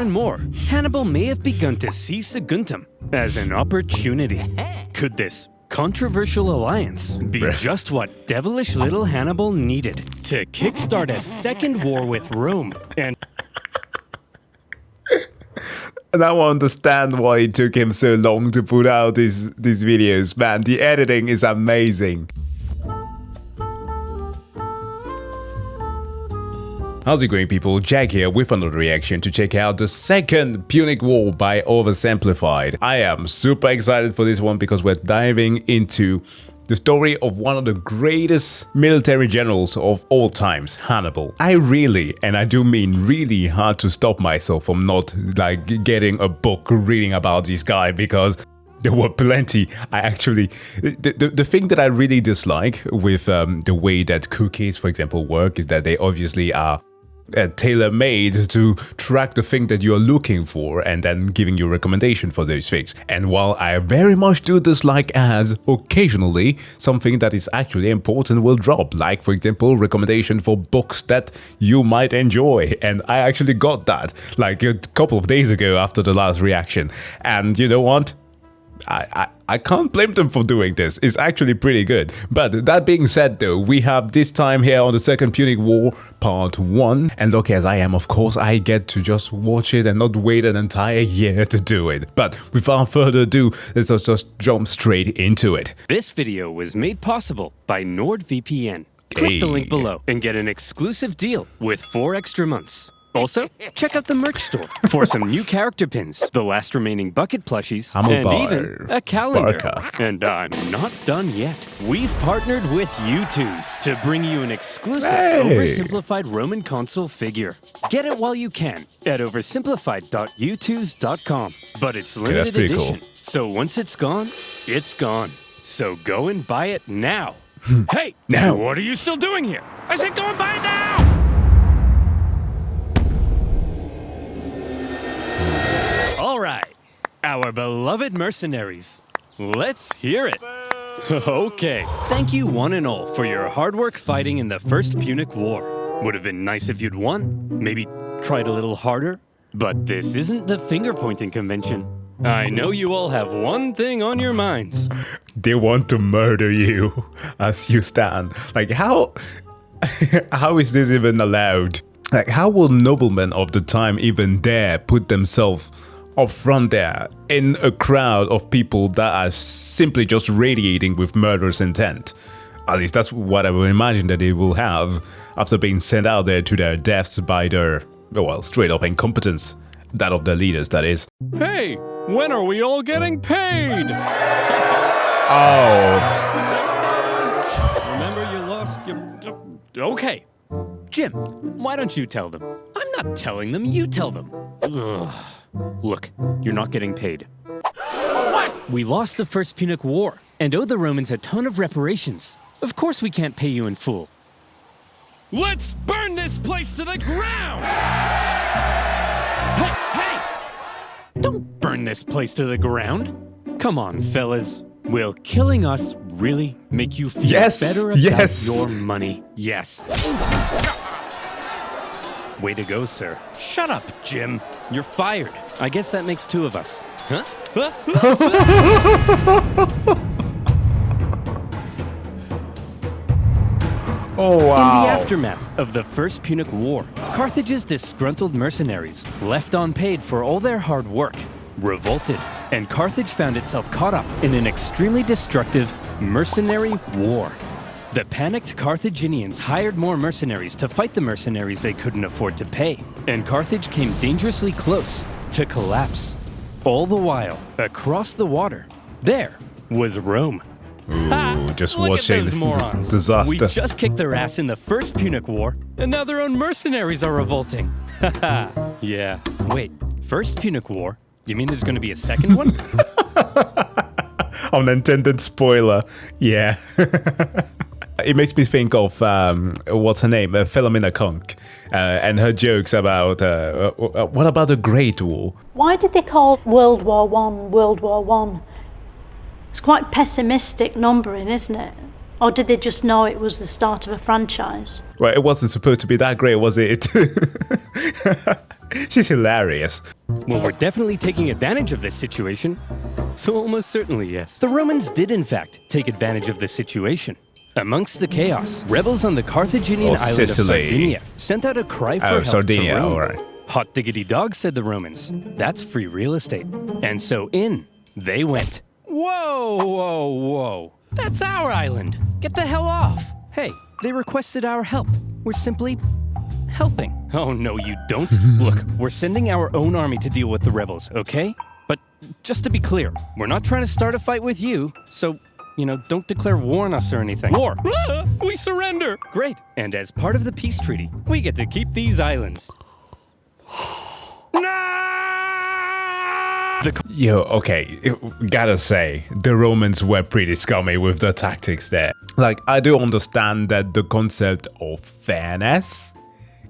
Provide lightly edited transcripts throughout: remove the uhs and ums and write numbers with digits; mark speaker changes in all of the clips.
Speaker 1: and more, Hannibal may have begun to see Saguntum as an opportunity. Could this controversial alliance be just what devilish little Hannibal needed to kickstart a second war with Rome? And
Speaker 2: now I understand why it took him so long to put out these videos, man. The editing is amazing. How's it going, people? Jack here with another reaction to check out the second Punic War by Oversimplified. I am super excited for this one because we're diving into the story of one of the greatest military generals of all times, Hannibal. I really, and I do mean really, had to stop myself from not like getting a book reading about this guy because there were plenty. The thing that I really dislike with the way that cookies, for example, work is that they obviously are tailor-made to track the thing that you're looking for and then giving you a recommendation for those things. And while I very much do dislike ads, occasionally something that is actually important will drop, like for example recommendation for books that you might enjoy. And I actually got that like a couple of days ago after the last reaction, and you know what, I can't blame them for doing this. It's actually pretty good. But that being said though, we have this time here on the second Punic War part 1. And lucky as I am, of course, I get to just watch it and not wait an entire year to do it. But without further ado, let's just jump straight into it.
Speaker 1: this video was made possible by NordVPN. Click the link below and get an exclusive deal with 4 extra months. Also, check out the merch store for some new character pins, the last remaining bucket plushies, and even a calendar. And I'm not done yet. We've partnered with U2s to bring you an exclusive Oversimplified Roman console figure. Get it while you can at oversimplified.u2s.com. But it's limited edition, so once it's gone, it's gone. So go and buy it now. Hey, what are you still doing here? I said go and buy it now! All right, our beloved mercenaries. Let's hear it. Okay, thank you one and all for your hard work fighting in the first Punic War. Would have been nice if you'd won, maybe tried a little harder, but this isn't the finger-pointing convention. I know you all have one thing on your minds.
Speaker 2: They want to murder you as you stand. Like how is this even allowed? Like how will noblemen of the time even dare put themselves up front there in a crowd of people that are simply just radiating with murderous intent? At least that's what I would imagine that they will have after being sent out there to their deaths by their, well, straight up incompetence. That of their leaders, that is.
Speaker 1: Hey, when are we all getting paid?
Speaker 2: Oh.
Speaker 1: Remember you lost your... Okay. Jim, why don't you tell them? I'm not telling them, you tell them. Ugh. Look, you're not getting paid. What? We lost the first Punic War and owe the Romans a ton of reparations. Of course we can't pay you in full. Let's burn this place to the ground! Hey! Don't burn this place to the ground. Come on, fellas. Will killing us really make you feel better about your money? Yes. Way to go, sir. Shut up, Jim. You're fired. I guess that makes 2 of us. Huh?
Speaker 2: Oh, wow.
Speaker 1: In the aftermath of the First Punic War, Carthage's disgruntled mercenaries, left unpaid for all their hard work, revolted, and Carthage found itself caught up in an extremely destructive mercenary war. The panicked Carthaginians hired more mercenaries to fight the mercenaries they couldn't afford to pay, and Carthage came dangerously close to collapse. All the while, across the water, there was Rome.
Speaker 2: Ooh, just
Speaker 1: Look
Speaker 2: watching
Speaker 1: at those morons.
Speaker 2: disaster.
Speaker 1: We just kicked their ass in the first Punic War, and now their own mercenaries are revolting. Haha, yeah. Wait, first Punic War? You mean there's gonna be a second one?
Speaker 2: Unintended spoiler, yeah. It makes me think of, what's her name? Philomena Conk, and her jokes about, what about the Great War?
Speaker 3: Why did they call World War One World War One? It's quite pessimistic numbering, isn't it? Or did they just know it was the start of a franchise?
Speaker 2: Well, it wasn't supposed to be that great, was it? She's hilarious.
Speaker 1: Well, we're definitely taking advantage of this situation. So almost certainly, yes. The Romans did, in fact, take advantage of the situation. Amongst the chaos, rebels on the Carthaginian island
Speaker 2: Sicily.
Speaker 1: of Sardinia sent out a cry for help
Speaker 2: Sardinia,
Speaker 1: to Rome.
Speaker 2: all right.
Speaker 1: Hot diggity dog, said the Romans. That's free real estate. And so in they went. Whoa, whoa, whoa. That's our island. Get the hell off. Hey, they requested our help. We're simply helping. Oh, no, you don't. Look, we're sending our own army to deal with the rebels, okay? But just to be clear, we're not trying to start a fight with you, so, don't declare war on us or anything. War! We surrender! Great. And as part of the peace treaty, we get to keep these islands.
Speaker 2: Yo, okay, gotta say, the Romans were pretty scummy with the tactics there. Like, I do understand that the concept of fairness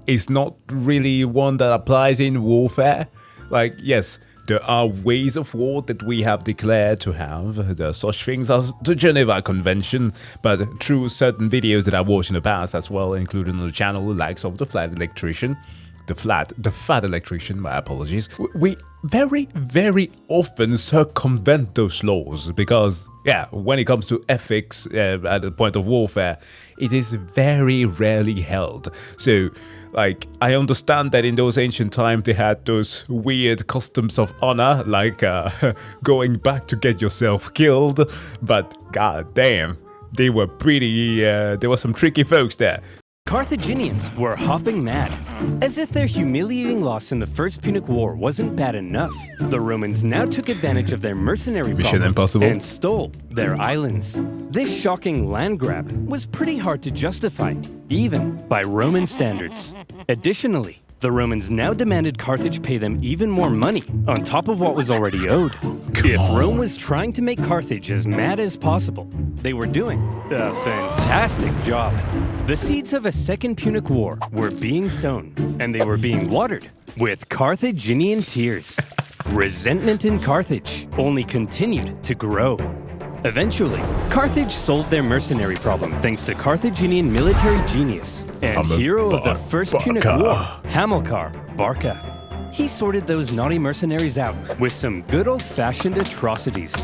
Speaker 2: is not really one that applies in warfare. Like, yes, there are ways of war that we have declared to have. There are such things as the Geneva Convention, but through certain videos that I watched in the past as well, including on the channel, the likes of the Flat Electrician, the fat electrician, my apologies. We very, very often circumvent those laws because, yeah, when it comes to ethics at the point of warfare, it is very rarely held. So, like, I understand that in those ancient times they had those weird customs of honor, like going back to get yourself killed, but god damn, they were pretty, there were some tricky folks there.
Speaker 1: Carthaginians were hopping mad. As if their humiliating loss in the First Punic War wasn't bad enough, the Romans now took advantage of their mercenary
Speaker 2: Mission
Speaker 1: problem
Speaker 2: Impossible.
Speaker 1: and stole their islands. This shocking land grab was pretty hard to justify, even by Roman standards. Additionally, the Romans now demanded Carthage pay them even more money on top of what was already owed. If Rome was trying to make Carthage as mad as possible, they were doing a fantastic job. The seeds of a second Punic War were being sown, and they were being watered with Carthaginian tears. Resentment in Carthage only continued to grow. Eventually, Carthage solved their mercenary problem thanks to Carthaginian military genius and hero of the First Punic War, Hamilcar Barca. He sorted those naughty mercenaries out with some good old-fashioned atrocities.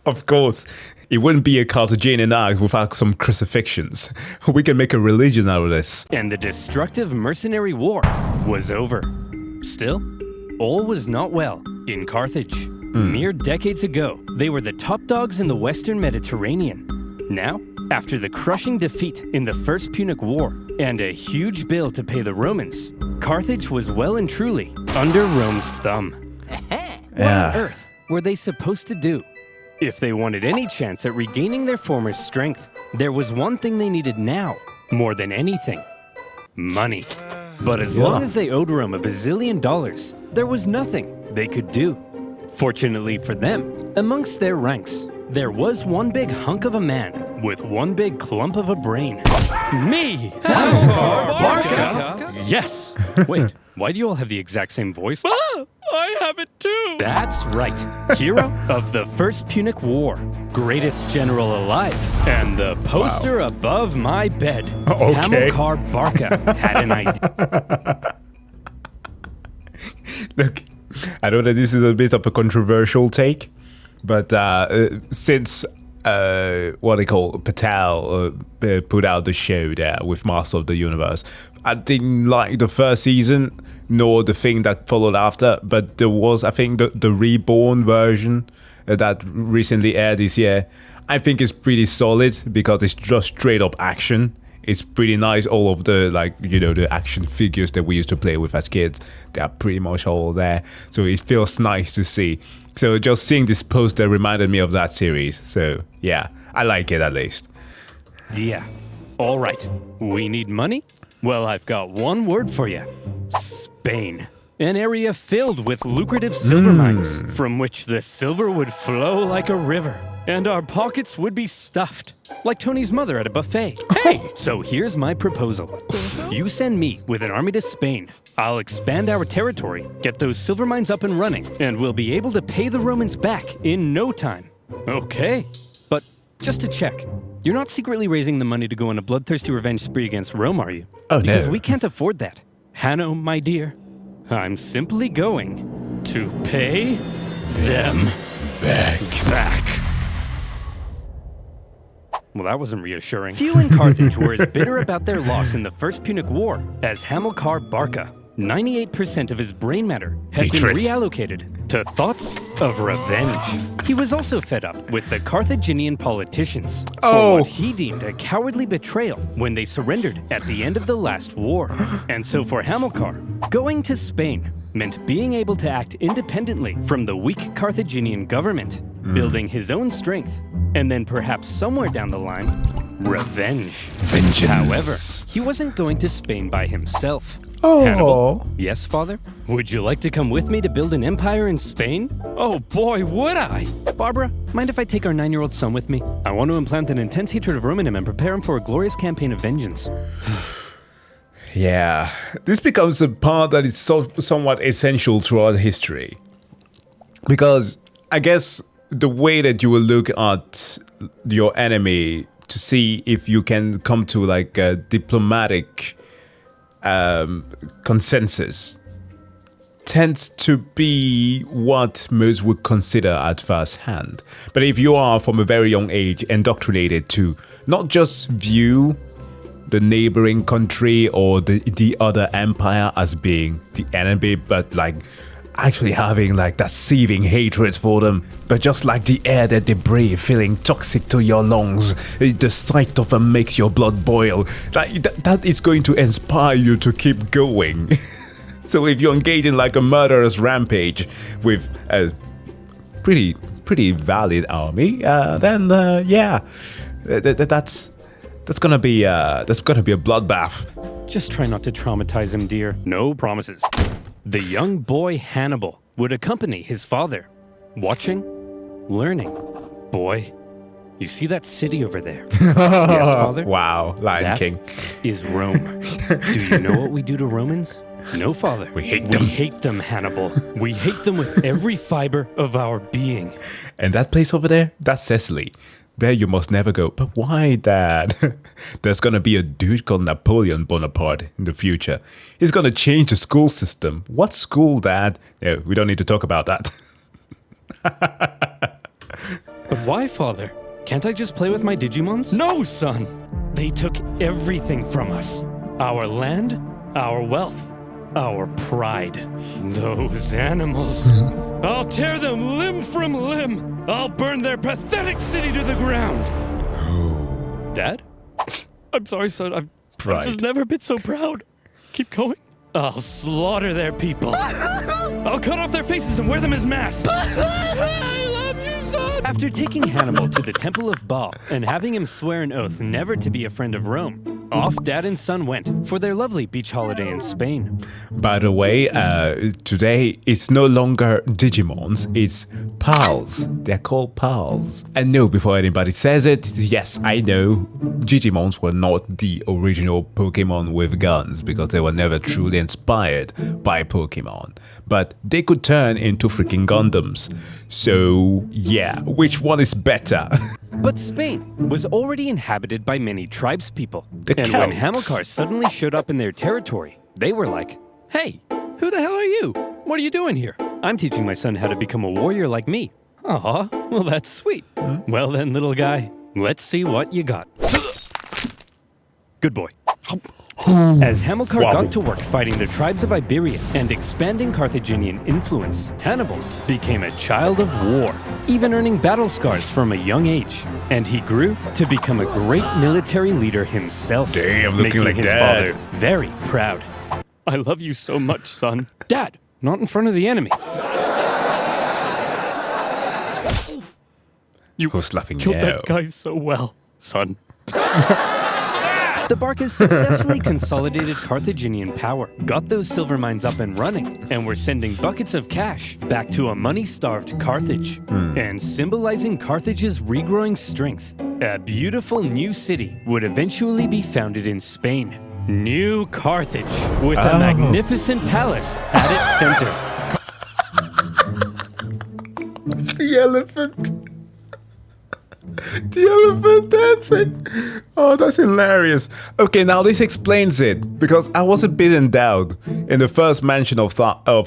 Speaker 2: Of course, it wouldn't be a Carthaginian act without some crucifixions. We can make a religion out of this.
Speaker 1: And the destructive mercenary war was over. Still, all was not well in Carthage. Mere decades ago, they were the top dogs in the Western Mediterranean. Now, after the crushing defeat in the First Punic War and a huge bill to pay the Romans, Carthage was well and truly under Rome's thumb. What on earth were they supposed to do? If they wanted any chance at regaining their former strength, there was one thing they needed now, more than anything: money. But as long as they owed Rome $1 bazillion, there was nothing they could do. Fortunately for them, amongst their ranks, there was one big hunk of a man with one big clump of a brain. Me! Hamilcar Barca! Yes! Wait, why do you all have the exact same voice? I have it too! That's right. Hero of the First Punic War, greatest general alive, and the poster above my bed.
Speaker 2: Okay.
Speaker 1: Hamilcar Barca had an idea.
Speaker 2: Look, I know that this is a bit of a controversial take, but since what they call Patel put out the show there with Master of the Universe, I didn't like the first season nor the thing that followed after, but there was, I think, the Reborn version that recently aired this year. I think it's pretty solid because it's just straight up action. It's pretty nice. All of the, the action figures that we used to play with as kids, they are pretty much all there. So it feels nice to see. So just seeing this poster reminded me of that series. So yeah, I like it at least.
Speaker 1: Yeah. All right. We need money? Well, I've got one word for you. Spain. An area filled with lucrative silver mines, from which the silver would flow like a river. And our pockets would be stuffed, like Tony's mother at a buffet. Hey! So here's my proposal. You send me with an army to Spain. I'll expand our territory, get those silver mines up and running, and we'll be able to pay the Romans back in no time. Okay. But just to check, you're not secretly raising the money to go on a bloodthirsty revenge spree against Rome, are you?
Speaker 2: Oh, no.
Speaker 1: Because we can't afford that. Hanno, my dear, I'm simply going to pay them back. Well, that wasn't reassuring. Few in Carthage were as bitter about their loss in the First Punic War as Hamilcar Barca. 98% of his brain matter had been reallocated to thoughts of revenge. He was also fed up with the Carthaginian politicians for what he deemed a cowardly betrayal when they surrendered at the end of the last war. And so for Hamilcar, going to Spain meant being able to act independently from the weak Carthaginian government, building his own strength, and then perhaps somewhere down the line, revenge.
Speaker 2: Vengeance.
Speaker 1: However, he wasn't going to Spain by himself.
Speaker 2: Oh.
Speaker 1: Hannibal? Yes, father? Would you like to come with me to build an empire in Spain? Oh boy, would I! Barbara, mind if I take our 9-year-old son with me? I want to implant an intense hatred of Rome in him and prepare him for a glorious campaign of vengeance.
Speaker 2: Yeah, this becomes a part that is somewhat essential throughout history. Because I guess the way that you will look at your enemy to see if you can come to like a diplomatic consensus tends to be what most would consider at first hand. But if you are from a very young age indoctrinated to not just view the neighboring country or the other empire as being the enemy, but like actually having like that seething hatred for them, but just like the air that they breathe, feeling toxic to your lungs, the sight of them makes your blood boil. Like that is going to inspire you to keep going. So if you engage in like a murderous rampage with a pretty valid army, then yeah, that's gonna be a bloodbath.
Speaker 1: Just try not to traumatize him, dear. No promises. The young boy Hannibal would accompany his father, watching, learning. Boy, you see that city over there? Yes, father?
Speaker 2: Wow, Lion King.
Speaker 1: Is Rome. Do you know what we do to Romans? No, father.
Speaker 2: We hate them.
Speaker 1: We hate them, Hannibal. We hate them with every fiber of our being.
Speaker 2: And that place over there, that's Sicily. There you must never go. But why, Dad? There's gonna be a dude called Napoleon Bonaparte in the future. He's gonna change the school system. What school, Dad? No, we don't need to talk about that.
Speaker 1: But why, father? Can't I just play with my Digimons? No, son! They took everything from us. Our land, our wealth, our pride. Those animals. I'll tear them limb from limb. I'll burn their pathetic city to the ground. Dad? I'm sorry, son. I've just never been so proud. Keep going. I'll slaughter their people. I'll cut off their faces and wear them as masks. I love you, son. After taking Hannibal to the Temple of Baal and having him swear an oath never to be a friend of Rome, off Dad and son went for their lovely beach holiday in Spain.
Speaker 2: By the way, today it's no longer Digimons, it's pals. They're called pals. And no, before anybody says it, yes, I know Digimons were not the original Pokemon with guns because they were never truly inspired by Pokemon. But they could turn into freaking Gundams. So yeah, which one is better?
Speaker 1: But Spain was already inhabited by many tribespeople. And when Hamilcar suddenly showed up in their territory, they were like, "Hey, who the hell are you? What are you doing here? I'm teaching my son how to become a warrior like me." Aw, well that's sweet. Well then, little guy, let's see what you got. Good boy. As Hamilcar got to work fighting the tribes of Iberia and expanding Carthaginian influence, Hannibal became a child of war, even earning battle scars from a young age. And he grew to become a great military leader himself,
Speaker 2: Looking like
Speaker 1: his
Speaker 2: Dad.
Speaker 1: father very proud. I love you so much, son. Dad, not in front of the enemy. You
Speaker 2: Who's laughing
Speaker 1: killed
Speaker 2: now?
Speaker 1: that guy so well, son. The Barcas successfully consolidated Carthaginian power, got those silver mines up and running, and were sending buckets of cash back to a money-starved Carthage. And symbolizing Carthage's regrowing strength, a beautiful new city would eventually be founded in Spain. New Carthage, with a magnificent palace at its center.
Speaker 2: The elephant. The elephant dancing. Oh, that's hilarious. Okay, now this explains it, because I was a bit in doubt in the first mention of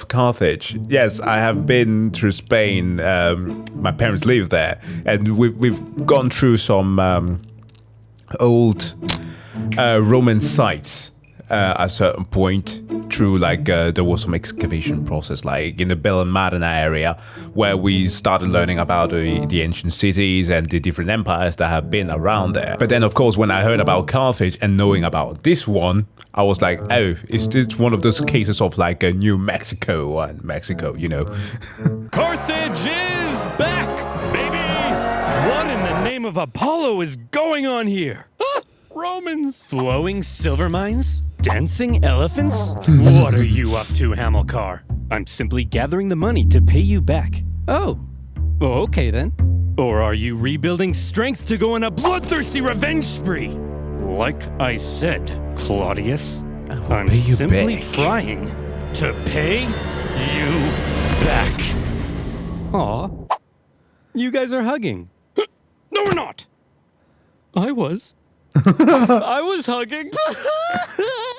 Speaker 2: Carthage. Yes, I have been through Spain. My parents live there, and we've gone through some old Roman sites at a certain point. Through there was some excavation process like in the Belmarina area where we started learning about the ancient cities and the different empires that have been around there. But then of course when I heard about Carthage and knowing about this one, I was like, oh, is this one of those cases of like a New Mexico and Mexico, you know?
Speaker 1: Carthage is back, baby! What in the name of Apollo is going on here? Ah, Romans! Flowing silver mines? Dancing elephants? What are you up to, Hamilcar? I'm simply gathering the money to pay you back. Oh, okay then. Or are you rebuilding strength to go on a bloodthirsty revenge spree? Like I said, Claudius, I'm simply trying to pay you back. Aw, you guys are hugging. No, we're not. I was. I was hugging.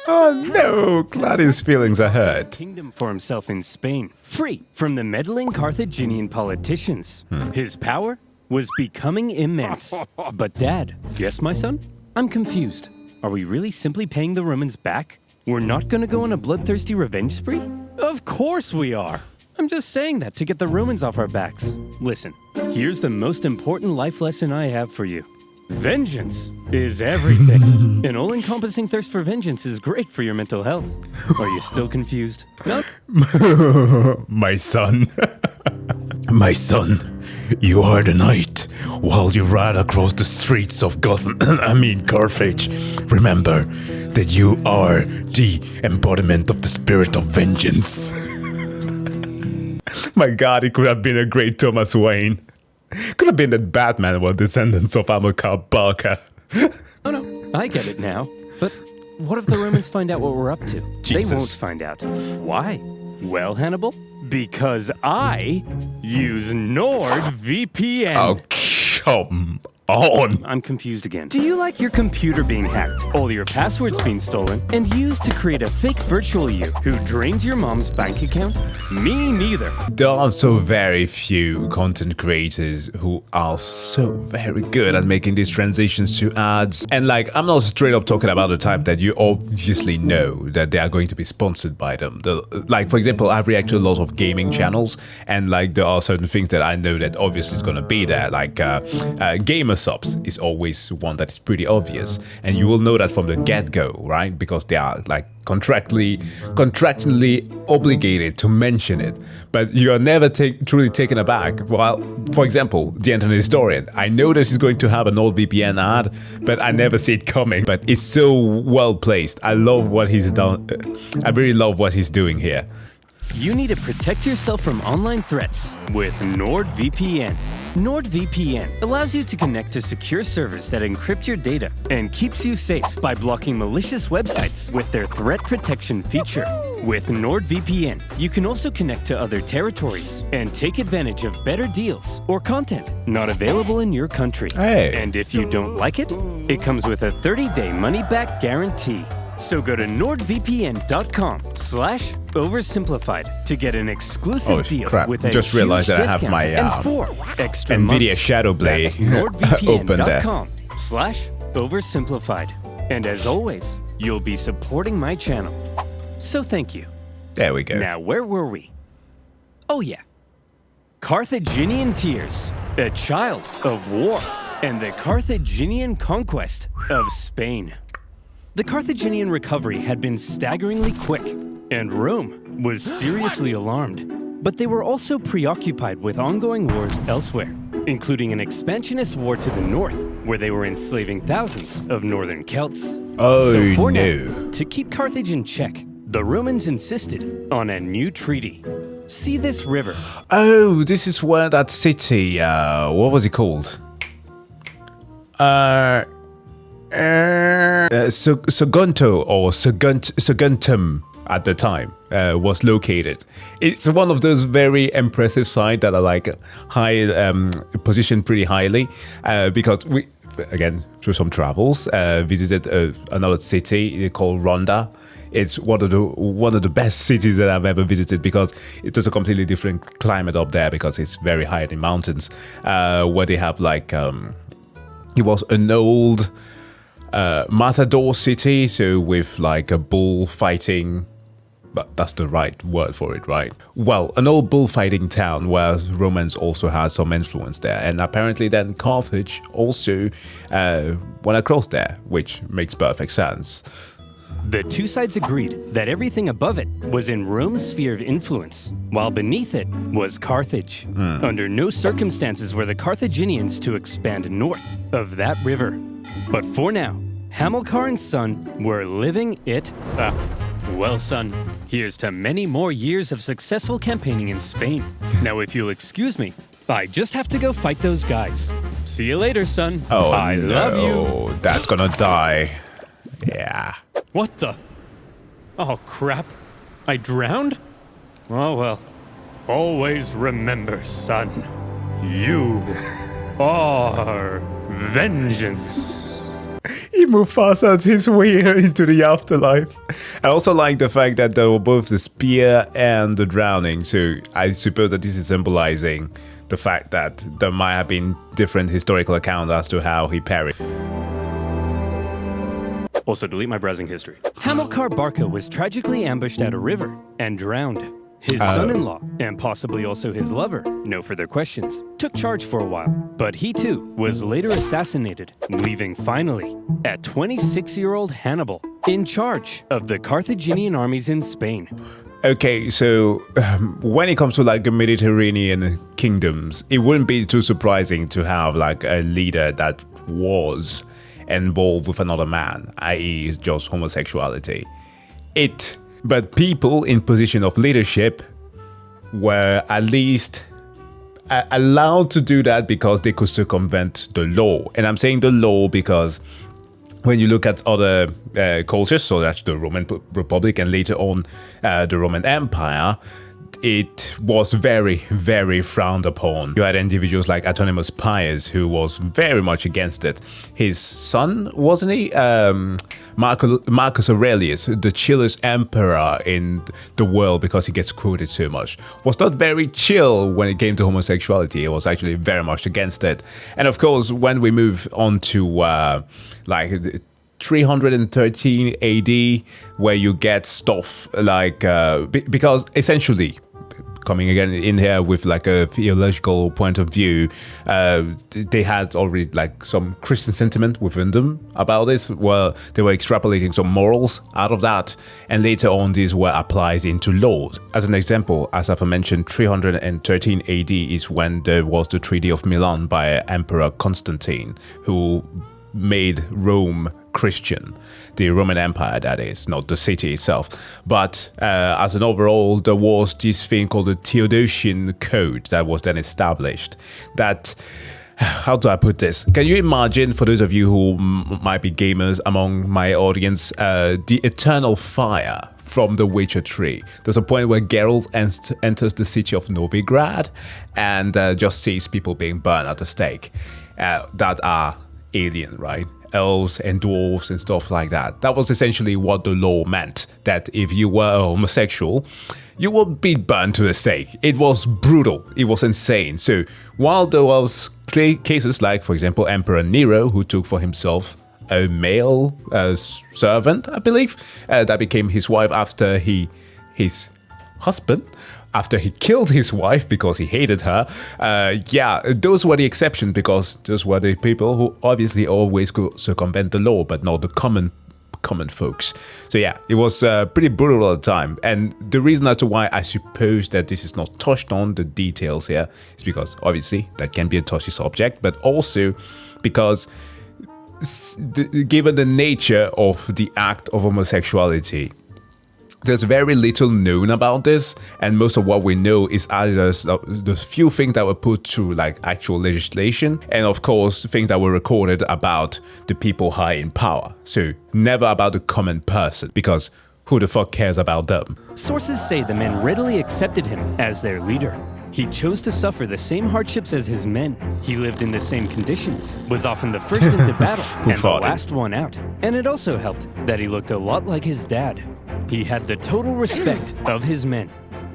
Speaker 2: Oh no, Claudius' feelings are hurt.
Speaker 1: Kingdom for himself in Spain, free from the meddling Carthaginian politicians. His power was becoming immense. But Dad, yes, my son? I'm confused. Are we really simply paying the Romans back? We're not gonna go on a bloodthirsty revenge spree? Of course we are. I'm just saying that to get the Romans off our backs. Listen, here's the most important life lesson I have for you. Vengeance is everything. An all-encompassing thirst for vengeance is great for your mental health. Are you still confused? No?
Speaker 2: My son. My son, you are the knight while you ride across the streets of Carthage. Remember that you are the embodiment of the spirit of vengeance. My God, it could have been a great Thomas Wayne. Could have been that Batman were descendants of Amilcar Barker.
Speaker 1: Oh no, I get it now. But what if the Romans find out what we're up to?
Speaker 2: Jesus.
Speaker 1: They won't find out. Why? Well, Hannibal, because I use NordVPN.
Speaker 2: Oh, come on.
Speaker 1: I'm confused again. Do you like your computer being hacked, all your passwords being stolen, and used to create a fake virtual you who drains your mom's bank account? Me neither.
Speaker 2: There are so very few content creators who are so very good at making these transitions to ads. And I'm not straight up talking about the type that you obviously know that they are going to be sponsored by them. For example, I've reacted to a lot of gaming channels, and there are certain things that I know that obviously is going to be there, gamer subs is always one that is pretty obvious, and you will know that from the get-go, right? Because they are contractually obligated to mention it, but you are never truly taken aback. Well, for example, the Internet Historian, I know that he's going to have an NordVPN ad, but I never see it coming. But it's so well placed. I love what he's done. I really love what he's doing here.
Speaker 1: You need to protect yourself from online threats with NordVPN. NordVPN allows you to connect to secure servers that encrypt your data and keeps you safe by blocking malicious websites with their threat protection feature. With NordVPN, you can also connect to other territories and take advantage of better deals or content not available in your country.
Speaker 2: Hey.
Speaker 1: And if you don't like it, it comes with a 30-day money-back guarantee. So go to nordvpn.com/oversimplified to get an exclusive deal with a
Speaker 2: just realized
Speaker 1: huge
Speaker 2: that I have
Speaker 1: discount
Speaker 2: my
Speaker 1: and 4 extra
Speaker 2: NVIDIA
Speaker 1: months.
Speaker 2: Shadow Blade
Speaker 1: That's
Speaker 2: open there.
Speaker 1: nordvpn.com/oversimplified. And as always, you'll be supporting my channel. So thank you.
Speaker 2: There we go.
Speaker 1: Now, where were we? Oh yeah. Carthaginian tears, a child of war, and the Carthaginian conquest of Spain. The Carthaginian recovery had been staggeringly quick, and Rome was seriously alarmed. But they were also preoccupied with ongoing wars elsewhere, including an expansionist war to the north, where they were enslaving thousands of northern Celts.
Speaker 2: Oh,
Speaker 1: So for
Speaker 2: no.
Speaker 1: now, to keep Carthage in check, the Romans insisted on a new treaty. See this river?
Speaker 2: Oh, this is where that city, what was it called? Sagunto or Saguntum. at the time was located. It's one of those very impressive sites that are like high, positioned pretty highly, because we, again, through some travels, visited another city called Ronda. It's one of the best cities that I've ever visited because it's a completely different climate up there because it's very high in the mountains, where they have like it was an old matador city, so with like a bull fighting. But that's the right word for it, right? Well, an old bullfighting town where Romans also had some influence there. And apparently then Carthage also went across there, which makes perfect sense.
Speaker 1: The two sides agreed that everything above it was in Rome's sphere of influence, while beneath it was Carthage. Under no circumstances were the Carthaginians to expand north of that river. But for now, Hamilcar and son were living it up. Well, son, here's to many more years of successful campaigning in Spain. Now, if you'll excuse me, I just have to go fight those guys. See you later, son.
Speaker 2: Oh,
Speaker 1: I love you.
Speaker 2: That's gonna die. Yeah.
Speaker 1: What the? Oh, crap. I drowned? Oh, well. Always remember, son. You are vengeance.
Speaker 2: He Mufasa'd his way into the afterlife. I also like the fact that there were both the spear and the drowning, so I suppose that this is symbolizing the fact that there might have been different historical accounts as to how he perished.
Speaker 1: Also, delete my browsing history. Hamilcar Barca was tragically ambushed at a river and drowned. His son-in-law, and possibly also his lover, no further questions, took charge for a while. But he too was later assassinated, leaving finally a 26-year-old Hannibal in charge of the Carthaginian armies in Spain.
Speaker 2: Okay, so when it comes to like the Mediterranean kingdoms, it wouldn't be too surprising to have like a leader that was involved with another man, i.e. just homosexuality. But people in position of leadership were at least allowed to do that because they could circumvent the law. And I'm saying the law because when you look at other cultures, so that's the Roman Republic and later on the Roman Empire, it was very, very frowned upon. You had individuals like Antoninus Pius, who was very much against it. His son, wasn't he? Marcus Aurelius, the chillest emperor in the world because he gets quoted so much, was not very chill when it came to homosexuality. He was actually very much against it. And of course, when we move on to like 313 AD, where you get stuff like because essentially, coming again in here with like a theological point of view, they had already like some Christian sentiment within them about this, where they were extrapolating some morals out of that, and later on these were applied into laws. As an example, as I've mentioned, 313 AD is when there was the Treaty of Milan by Emperor Constantine, who made Rome Christian, the Roman Empire, that is, not the city itself. But as an overall, there was this thing called the Theodosian Code that was then established. That, how do I put this? Can you imagine, for those of you who might be gamers among my audience, the eternal fire from the Witcher 3? There's a point where Geralt enters the city of Novigrad and just sees people being burned at the stake that are alien, right? Elves and dwarves and stuff like that. That was essentially what the law meant, that if you were a homosexual, you would be burned to the stake. It was brutal. It was insane. So while there was cases like, for example, Emperor Nero, who took for himself a male servant, I believe, that became his wife after his husband, after he killed his wife because he hated her. Yeah, those were the exceptions because those were the people who obviously always could circumvent the law, but not the common folks. So yeah, it was pretty brutal at the time. And the reason as to why I suppose that this is not touched on, the details here, is because obviously that can be a touchy subject, but also because given the nature of the act of homosexuality, there's very little known about this, and most of what we know is either the few things that were put through like actual legislation, and of course things that were recorded about the people high in power. So never about the common person, because who the fuck cares about them?
Speaker 1: Sources say the men readily accepted him as their leader. He chose to suffer the same hardships as his men. He lived in the same conditions, was often the first into battle and the last one out. And it also helped that he looked a lot like his dad. He had the total respect of his men.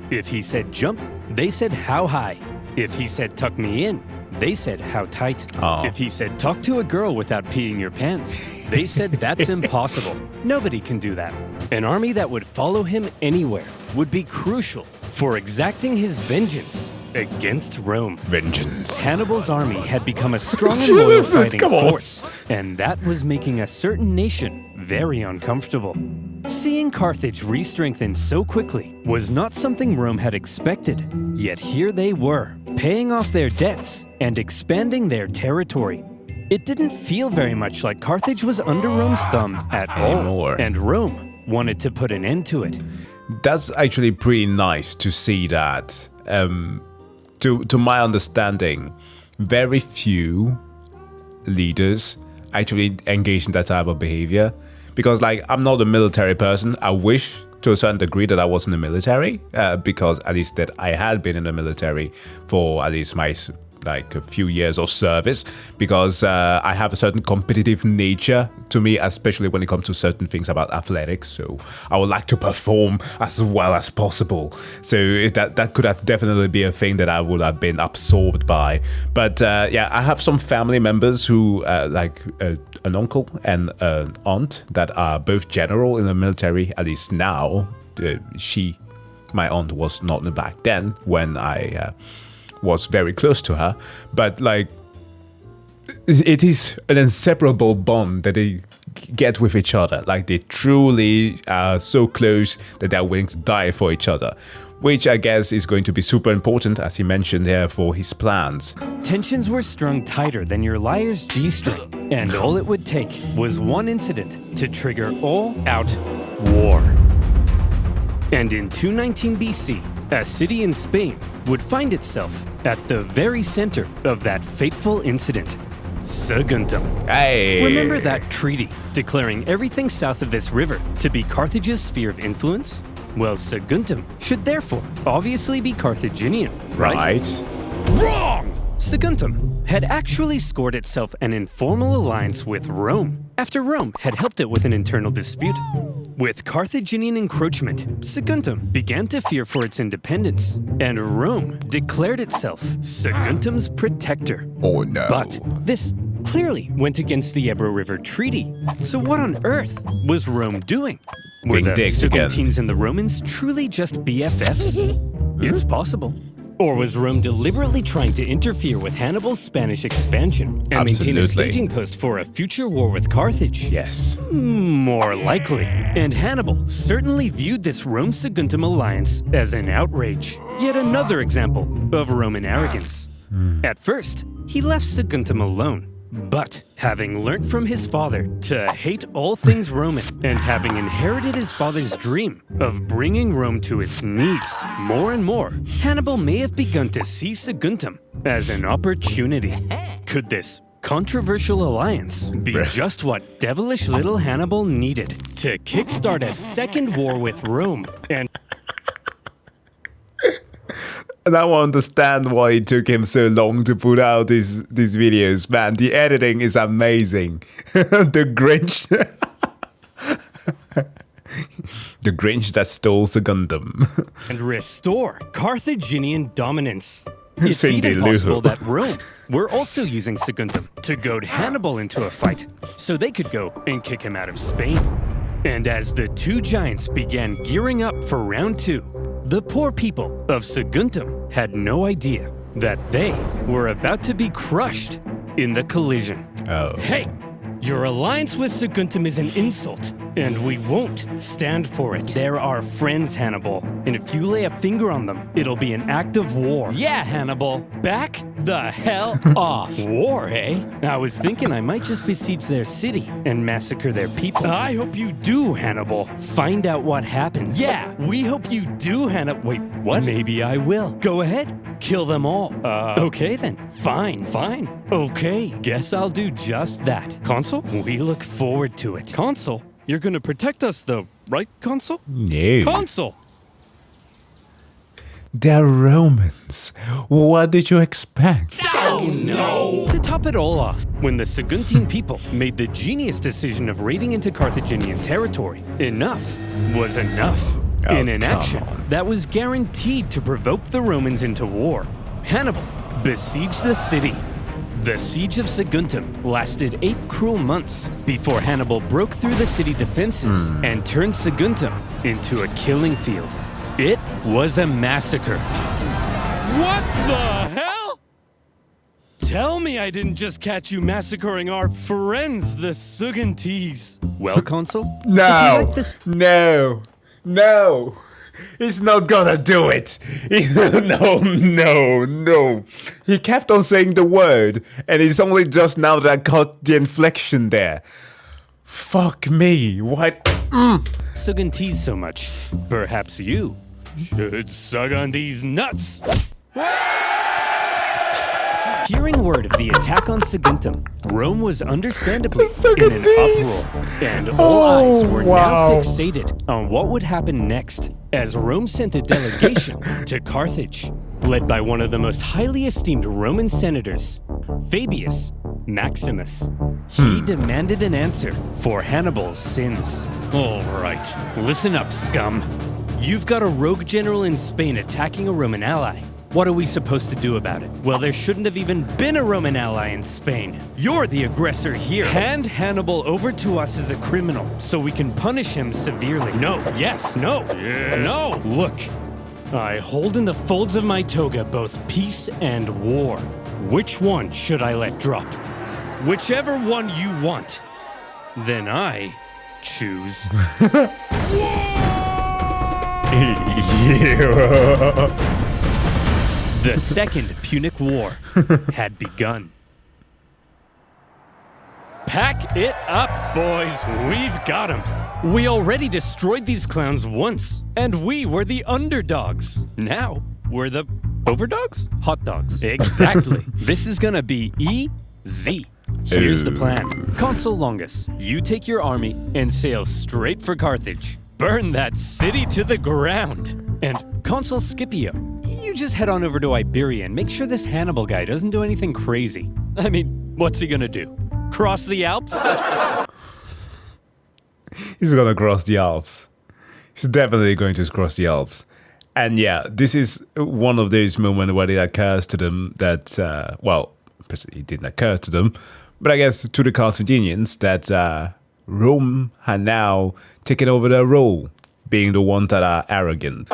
Speaker 1: If he said jump, they said how high. If he said tuck me in, they said how tight. If he said talk to a girl without peeing your pants, they said that's impossible. Nobody can do that. An army that would follow him anywhere would be crucial for exacting his vengeance against Rome.
Speaker 2: Vengeance.
Speaker 1: Hannibal's army had become a strong and loyal fighting force, and that was making a certain nation very uncomfortable. Seeing Carthage re-strengthen so quickly was not something Rome had expected, yet here they were, paying off their debts and expanding their territory. It didn't feel very much like Carthage was under Rome's thumb at all, and Rome wanted to put an end to it.
Speaker 2: That's actually pretty nice to see that. To my understanding, very few leaders actually engage in that type of behavior. Because, like, I'm not a military person. I wish to a certain degree that I was in the military, because at least that I had been in the military for at least my like a few years of service, because I have a certain competitive nature to me, especially when it comes to certain things about athletics. So I would like to perform as well as possible. So that could have definitely be a thing that I would have been absorbed by. But yeah, I have some family members who like an uncle and an aunt that are both general in the military, at least now. My aunt was not back then when I was very close to her, but like it is an inseparable bond that they get with each other. Like they truly are so close that they're willing to die for each other, which I guess is going to be super important, as he mentioned here, for his plans.
Speaker 1: Tensions were strung tighter than your liar's G-string, and all it would take was one incident to trigger all-out war. And in 219 BC, a city in Spain would find itself at the very center of that fateful incident. Saguntum.
Speaker 2: Hey.
Speaker 1: Remember that treaty declaring everything south of this river to be Carthage's sphere of influence? Well, Saguntum should therefore obviously be Carthaginian, right? Wrong! Saguntum had actually scored itself an informal alliance with Rome, after Rome had helped it with an internal dispute. With Carthaginian encroachment, Saguntum began to fear for its independence, and Rome declared itself Saguntum's protector.
Speaker 2: Oh no.
Speaker 1: But this clearly went against the Ebro River Treaty. So what on earth was Rome doing? Were the Saguntines and the Romans truly just BFFs? It's possible. Or was Rome deliberately trying to interfere with Hannibal's Spanish expansion and maintain a staging post for a future war with Carthage?
Speaker 2: Yes.
Speaker 1: More likely. And Hannibal certainly viewed this Rome-Saguntum alliance as an outrage. Yet another example of Roman arrogance. At first, he left Saguntum alone. But having learnt from his father to hate all things Roman, and having inherited his father's dream of bringing Rome to its knees more and more, Hannibal may have begun to see Saguntum as an opportunity. Could this controversial alliance be just what devilish little Hannibal needed to kickstart a second war with Rome and...
Speaker 2: Now I understand why it took him so long to put out these videos, man. The editing is amazing. The Grinch. The Grinch that stole Saguntum.
Speaker 1: And restore Carthaginian dominance. It's even possible that Rome were also using Saguntum to goad Hannibal into a fight, so they could go and kick him out of Spain. And as the two giants began gearing up for round two, the poor people of Saguntum had no idea that they were about to be crushed in the collision.
Speaker 2: Oh.
Speaker 1: Hey, your alliance with Saguntum is an insult, and we won't stand for it. They're our friends, Hannibal, and if you lay a finger on them, it'll be an act of war. Yeah, Hannibal, back the hell off. War, eh? I was thinking I might just besiege their city and massacre their people. I hope you do, Hannibal. Find out what happens. Yeah, we hope you do, Hannibal. Wait, what? Maybe I will. Go ahead. Kill them all. Okay then. Fine. Okay, guess I'll do just that. Consul, we look forward to it. Consul, you're gonna protect us though, right, Consul?
Speaker 2: No.
Speaker 1: Consul!
Speaker 2: They're Romans. What did you expect?
Speaker 1: Oh no! To top it all off, when the Saguntine people made the genius decision of raiding into Carthaginian territory, enough was enough. In an action that was guaranteed to provoke the Romans into war, Hannibal besieged the city. The siege of Saguntum lasted 8 cruel months before Hannibal broke through the city defenses and turned Saguntum into a killing field. It was a massacre. What the hell? Tell me I didn't just catch you massacring our friends, the Saguntines. Well, Consul?
Speaker 2: No.
Speaker 1: Like this-
Speaker 2: No. He's not gonna do it. No. He kept on saying the word, and it's only just now that I caught the inflection there. Fuck me. What?
Speaker 1: Saguntines so much. Perhaps you should sug on these nuts. Hearing word of the attack on Saguntum, Rome was understandably in an uproar, and all eyes were now fixated on what would happen next, as Rome sent a delegation to Carthage, led by one of the most highly esteemed Roman senators, Fabius Maximus. He demanded an answer for Hannibal's sins. All right, listen up, scum. You've got a rogue general in Spain attacking a Roman ally. What are we supposed to do about it? Well, there shouldn't have even been a Roman ally in Spain. You're the aggressor here. Hand Hannibal over to us as a criminal so we can punish him severely. No, yes, no, no. Look, I hold in the folds of my toga both peace and war. Which one should I let drop? Whichever one you want. Then I choose. The Second Punic War had begun. Pack it up, boys. We've got 'em. We already destroyed these clowns once, and we were the underdogs. Now, we're the overdogs? Hot dogs. Exactly. This is gonna be easy. Here's the plan. Consul Longus, you take your army and sail straight for Carthage. Burn that city to the ground. And Consul Scipio, you just head on over to Iberia and make sure this Hannibal guy doesn't do anything crazy. I mean, what's he gonna do? Cross the Alps?
Speaker 2: He's gonna cross the Alps. He's definitely going to cross the Alps. And yeah, this is one of those moments where it occurs to them that, well, it didn't occur to them, but I guess to the Carthaginians that Rome had now taken over their role, being the ones that are arrogant.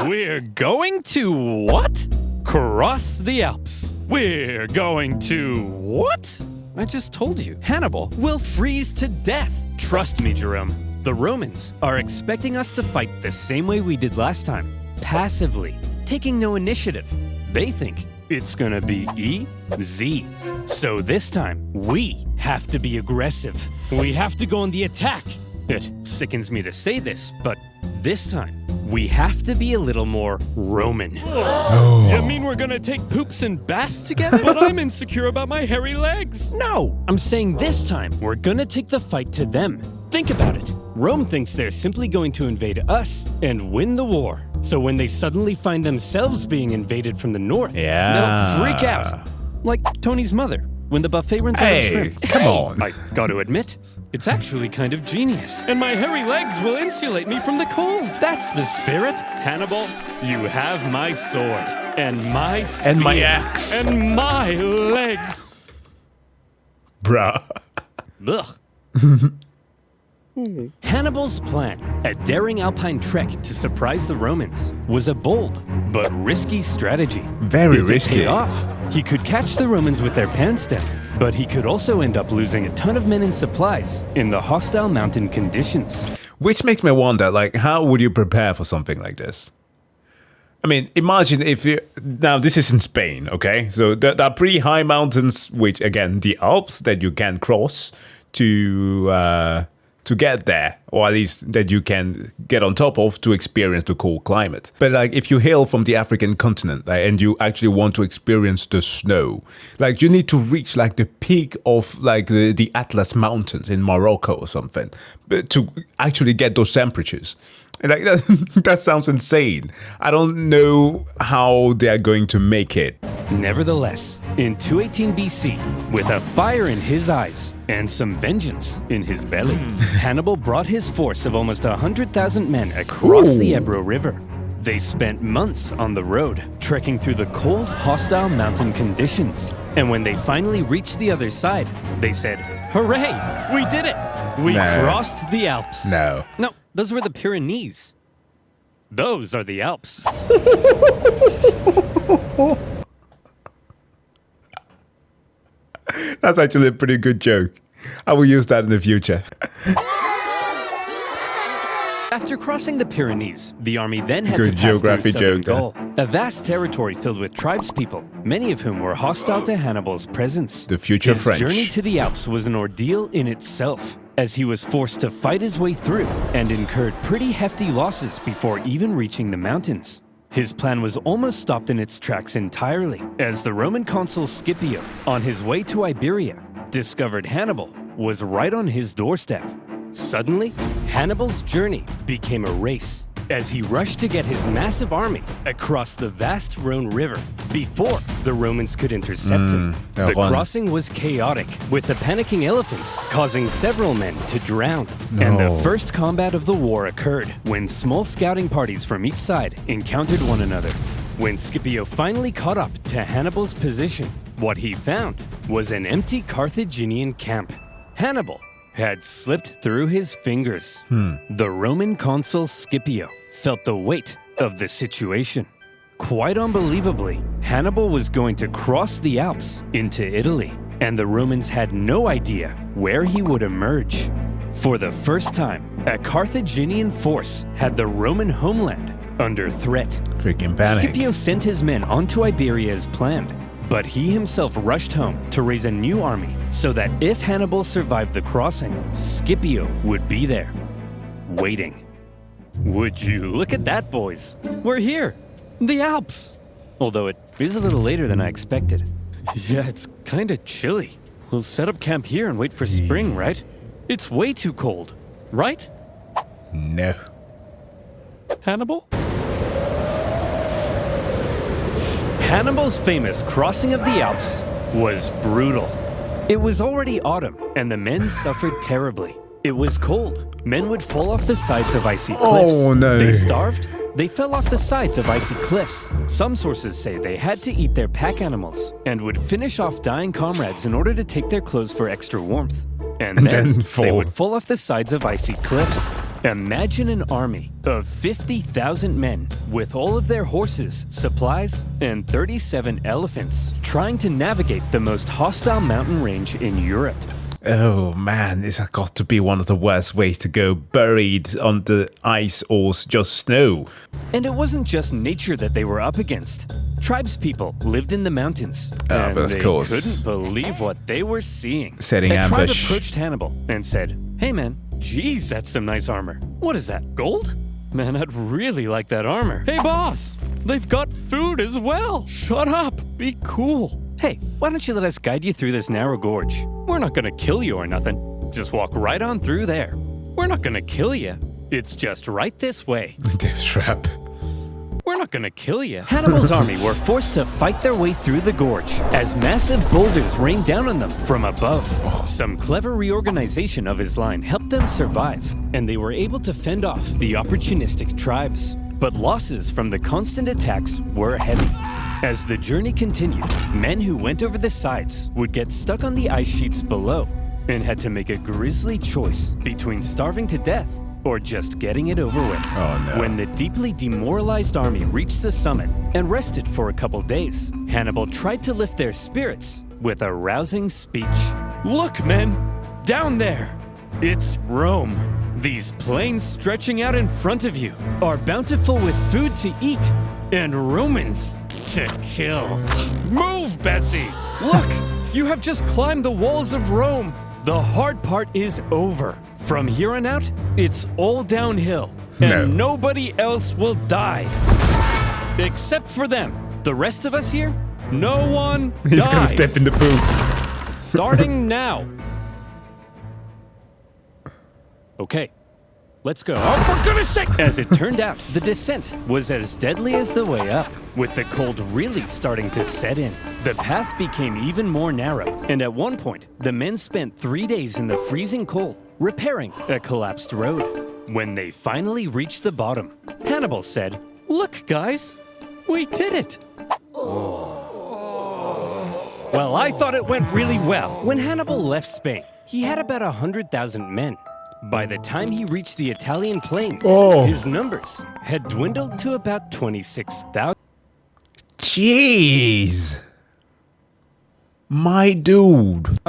Speaker 1: We're going to what? Cross the Alps. We're going to what? I just told you. Hannibal will freeze to death. Trust me, Jerome. The Romans are expecting us to fight the same way we did last time. Passively, taking no initiative. They think it's gonna be easy. So this time, we have to be aggressive. We have to go on the attack. It sickens me to say this, but this time, we have to be a little more Roman. You mean we're gonna take poops and baths together? But I'm insecure about my hairy legs. No, I'm saying this time, we're gonna take the fight to them. Think about it. Rome thinks they're simply going to invade us and win the war. So when they suddenly find themselves being invaded from the north, they'll freak out. Like Tony's mother, when the buffet runs out of shrimp.
Speaker 2: Come on.
Speaker 1: I gotta admit, it's actually kind of genius. And my hairy legs will insulate me from the cold. That's the spirit. Hannibal, you have my sword. And my spear.
Speaker 2: And my axe.
Speaker 1: And my legs.
Speaker 2: Bruh.
Speaker 1: Ugh. Hannibal's plan, a daring alpine trek to surprise the Romans, was a bold but risky strategy.
Speaker 2: Very
Speaker 1: If it
Speaker 2: risky.
Speaker 1: paid off, he could catch the Romans with their pants down, but he could also end up losing a ton of men and supplies in the hostile mountain conditions.
Speaker 2: Which makes me wonder, like, how would you prepare for something like this? I mean, imagine if you... Now, this is in Spain, okay? So there are pretty high mountains, which, again, the Alps that you can cross to to get there, or at least that you can get on top of to experience the cold climate. But like if you hail from the African continent and you actually want to experience the snow, like you need to reach like the peak of like the Atlas Mountains in Morocco or something, but to actually get those temperatures. Like that sounds insane. I don't know how they are going to make it.
Speaker 1: Nevertheless, in 218 BC, with a fire in his eyes and some vengeance in his belly, Hannibal brought his force of almost 100,000 men across the Ebro River. They spent months on the road, trekking through the cold, hostile mountain conditions. And when they finally reached the other side, they said, "Hooray! We did it! We crossed the Alps."
Speaker 2: No,
Speaker 1: those were the Pyrenees. Those are the Alps.
Speaker 2: That's actually a pretty good joke. I will use that in the future.
Speaker 1: After crossing the Pyrenees, the army then had
Speaker 2: Good
Speaker 1: to pass
Speaker 2: geography
Speaker 1: through southern
Speaker 2: joke there.
Speaker 1: Gaul, a vast territory filled with tribespeople, many of whom were hostile to Hannibal's presence.
Speaker 2: The future
Speaker 1: His
Speaker 2: French.
Speaker 1: journey to the Alps was an ordeal in itself, as he was forced to fight his way through and incurred pretty hefty losses before even reaching the mountains. His plan was almost stopped in its tracks entirely, as the Roman consul Scipio, on his way to Iberia, discovered Hannibal was right on his doorstep. Suddenly, Hannibal's journey became a race, as he rushed to get his massive army across the vast Rhone River before the Romans could intercept him. The crossing was chaotic, with the panicking elephants causing several men to drown. And the first combat of the war occurred when small scouting parties from each side encountered one another. When Scipio finally caught up to Hannibal's position, what he found was an empty Carthaginian camp. Hannibal had slipped through his fingers. The Roman consul Scipio felt the weight of the situation. Quite unbelievably, Hannibal was going to cross the Alps into Italy, and the Romans had no idea where he would emerge. For the first time, a Carthaginian force had the Roman homeland under threat.
Speaker 2: Freaking panic.
Speaker 1: Scipio sent his men onto Iberia as planned, but he himself rushed home to raise a new army so that if Hannibal survived the crossing, Scipio would be there, waiting. Would you look at that, boys? We're here, the Alps. Although it is a little later than I expected. Yeah, it's kinda chilly. We'll set up camp here and wait for spring, right? It's way too cold, right?
Speaker 2: No.
Speaker 1: Hannibal? Hannibal's famous crossing of the Alps was brutal. It was already autumn, and the men suffered terribly. It was cold. Men would fall off the sides of icy cliffs.
Speaker 2: Oh, no.
Speaker 1: They starved. They fell off the sides of icy cliffs. Some sources say they had to eat their pack animals and would finish off dying comrades in order to take their clothes for extra warmth. And then they would fall off the sides of icy cliffs. Imagine an army of 50,000 men with all of their horses, supplies, and 37 elephants trying to navigate the most hostile mountain range in Europe.
Speaker 2: Oh man, this has got to be one of the worst ways to go, buried on the ice or just snow.
Speaker 1: And it wasn't just nature that they were up against. Tribespeople lived in the mountains, and
Speaker 2: but of
Speaker 1: they
Speaker 2: course.
Speaker 1: couldn't believe what they were seeing.
Speaker 2: Setting
Speaker 1: A tribe
Speaker 2: ambush.
Speaker 1: approached Hannibal and said, "Hey man, geez, that's some nice armor. What is that, gold? Man, I'd really like that armor. Hey boss, they've got food as well. Shut up, be cool. Hey, why don't you let us guide you through this narrow gorge? We're not gonna kill you or nothing. Just walk right on through there. We're not gonna kill you. It's just right this way.
Speaker 2: Death trap.
Speaker 1: We're not gonna kill you." Hannibal's army were forced to fight their way through the gorge as massive boulders rained down on them from above. Some clever reorganization of his line helped them survive, and they were able to fend off the opportunistic tribes. But losses from the constant attacks were heavy. As the journey continued, men who went over the sides would get stuck on the ice sheets below and had to make a grisly choice between starving to death or just getting it over with.
Speaker 2: Oh, no.
Speaker 1: When the deeply demoralized army reached the summit and rested for a couple days, Hannibal tried to lift their spirits with a rousing speech. "Look, men, down there, it's Rome. These plains stretching out in front of you are bountiful with food to eat and Romans to kill. Move, Bessie! Look, you have just climbed the walls of Rome. The hard part is over. From here on out, it's all downhill, and nobody else will die. Except for them. The rest of us here, no one
Speaker 2: He's
Speaker 1: dies.
Speaker 2: gonna step in the poop.
Speaker 1: Starting now. Okay, let's go. Oh, for goodness sake! As it turned out, the descent was as deadly as the way up, with the cold really starting to set in. The path became even more narrow, and at one point, the men spent 3 days in the freezing cold, repairing a collapsed road. When they finally reached the bottom, Hannibal said, "Look, guys, we did it." Well, I thought it went really well. When Hannibal left Spain, he had about 100,000 men. By the time he reached the Italian plains, his numbers had dwindled to about 26,000.
Speaker 2: Jeez. My dude.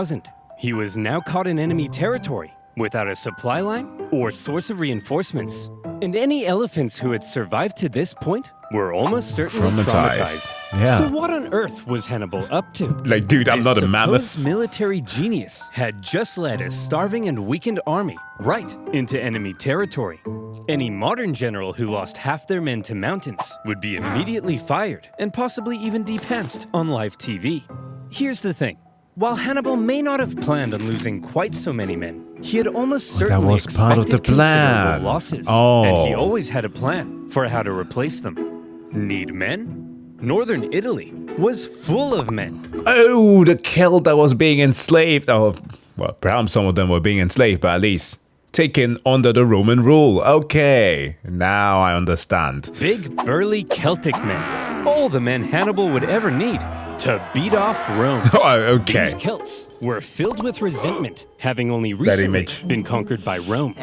Speaker 1: He was now caught in enemy territory, without a supply line or source of reinforcements. And any elephants who had survived to this point were almost certainly traumatized.
Speaker 2: Yeah.
Speaker 1: So what on earth was Hannibal up to?
Speaker 2: Like, dude, I'm not a mammoth.
Speaker 1: His military genius had just led a starving and weakened army right into enemy territory. Any modern general who lost half their men to mountains would be immediately fired and possibly even depantsed on live TV. Here's the thing. While Hannibal may not have planned on losing quite so many men, he had almost certainly
Speaker 2: was part of the
Speaker 1: expected
Speaker 2: plan.
Speaker 1: considerable losses,
Speaker 2: Oh.
Speaker 1: and he always had a plan for how to replace them. Need men? Northern Italy was full of men.
Speaker 2: Oh, the Celt that was being enslaved. Oh, well, perhaps some of them were being enslaved, but at least taken under the Roman rule. Okay, now I understand.
Speaker 1: Big, burly Celtic men. All the men Hannibal would ever need to beat off Rome.
Speaker 2: Oh, okay.
Speaker 1: These Celts were filled with resentment, having only recently been conquered by Rome.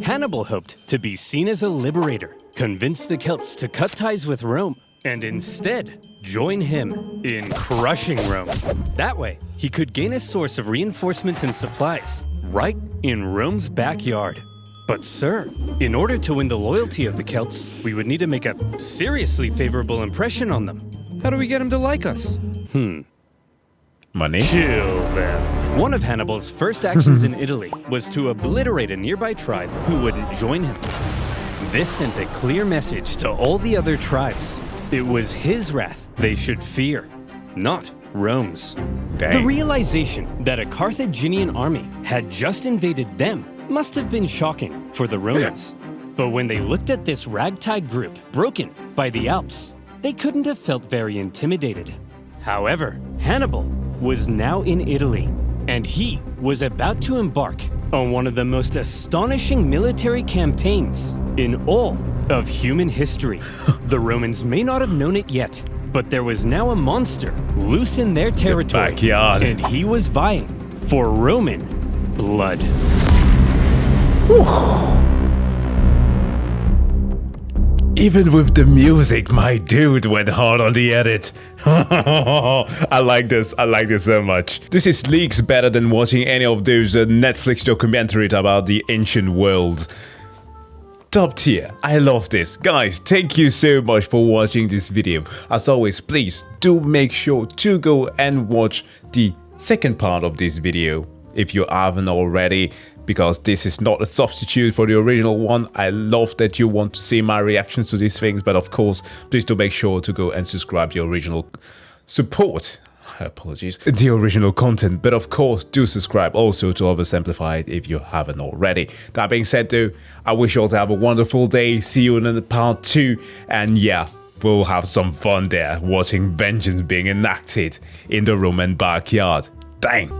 Speaker 1: Hannibal hoped to be seen as a liberator, convince the Celts to cut ties with Rome, and instead join him in crushing Rome. That way, he could gain a source of reinforcements and supplies right in Rome's backyard. But sir, in order to win the loyalty of the Celts, we would need to make a seriously favorable impression on them. How do we get them to like us?
Speaker 2: Money?
Speaker 1: Kill them. One of Hannibal's first actions in Italy was to obliterate a nearby tribe who wouldn't join him. This sent a clear message to all the other tribes. It was his wrath they should fear, not Rome's.
Speaker 2: Dang.
Speaker 1: The realization that a Carthaginian army had just invaded them must have been shocking for the Romans. But when they looked at this ragtag group broken by the Alps, they couldn't have felt very intimidated. However, Hannibal was now in Italy, and he was about to embark on one of the most astonishing military campaigns in all of human history. The Romans may not have known it yet, but there was now a monster loose in their territory,
Speaker 2: backyard.
Speaker 1: and he was vying for Roman blood.
Speaker 2: Even with the music, my dude went hard on the edit. I like this so much. This is leagues better than watching any of those Netflix documentaries about the ancient world. Top tier. I love this. Guys, thank you so much for watching this video. As always, please do make sure to go and watch the second part of this video if you haven't already, because this is not a substitute for the original one. I love that you want to see my reactions to these things, but of course, please do make sure to go and subscribe to the original support. Apologies, the original content, but of course do subscribe also to Oversimplified if you haven't already. That being said though, I wish you all to have a wonderful day. See you in the part 2, and yeah, we'll have some fun there watching vengeance being enacted in the Roman backyard. Dang.